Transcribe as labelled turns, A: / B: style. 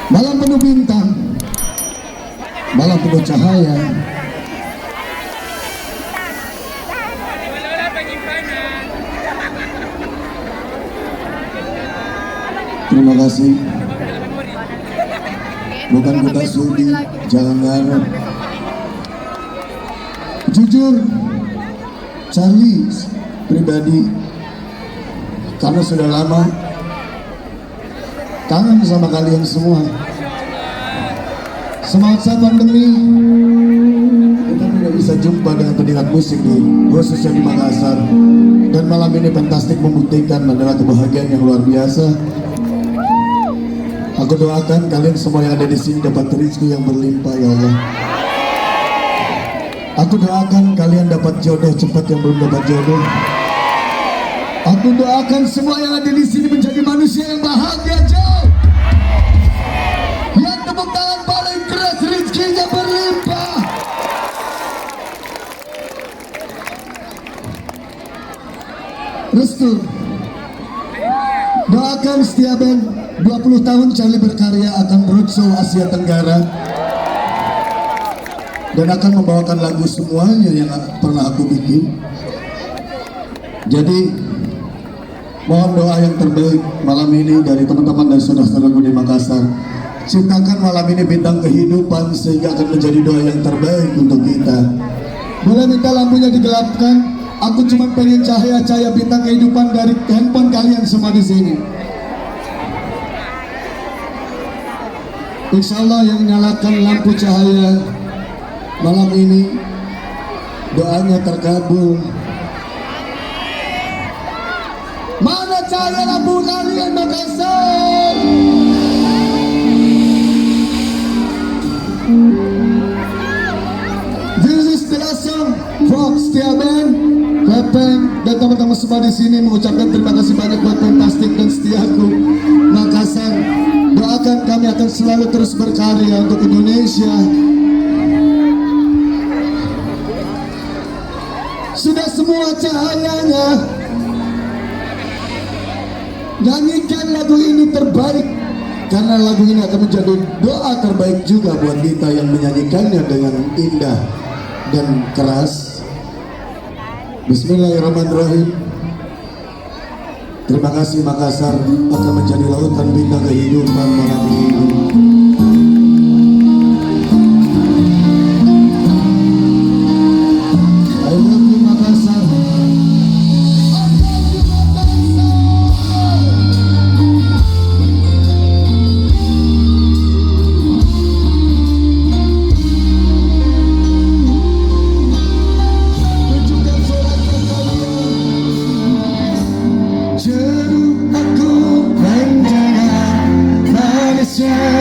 A: Malam penuh bintang, malam penuh cahaya. Terima kasih. Bukan kita sudi, jangan ngarep. Jujur, Charlie pribadi, karena sudah lama kangen sama kalian semua. Semasa pandemi kita tidak bisa jumpa dengan pendengar musik khususnya di Makassar. Dan malam ini Fantastic membuktikan adalah kebahagiaan yang luar biasa. Aku doakan kalian semua yang ada di sini dapat rezeki yang berlimpah, ya Allah. Aku doakan kalian dapat jodoh cepat yang belum dapat jodoh. Aku doakan semua yang ada di sini menjadi manusia yang bahagia jauh. Yang tepuk tangan paling keras rezekinya berlimpah. Restu. Doakan setiap band 20 tahun Charlie berkarya akan roadshow Asia Tenggara dan akan membawakan lagu semuanya yang pernah aku bikin. Jadi mohon doa yang terbaik malam ini dari teman-teman dan saudara-saudaraku di Makassar. Ciptakan malam ini bintang kehidupan sehingga akan menjadi doa yang terbaik untuk kita. Boleh minta lampunya digelapkan? Aku cuma pengen cahaya-cahaya bintang kehidupan dari handphone kalian semua di sini. Insya Allah yang nyalakan lampu cahaya malam ini doanya terkabul. Mana cahaya lampu kalian Makassar? This is the song from Setia Band, Pepeng dan teman-teman semua di sini mengucapkan terima kasih banyak buat Fantastic dan Setiaku Makassar. Doakan kami akan selalu terus berkarya untuk Indonesia. Sudah semua cahayanya. Nyanyikan lagu ini terbaik, karena lagu ini akan menjadi doa terbaik juga buat kita yang menyanyikannya dengan indah dan keras. Bismillahirrahmanirrahim. Terima kasih Makassar akan menjadi lautan bintang kehidupan malam ini. I love you Makassar. Aku menjaga manusia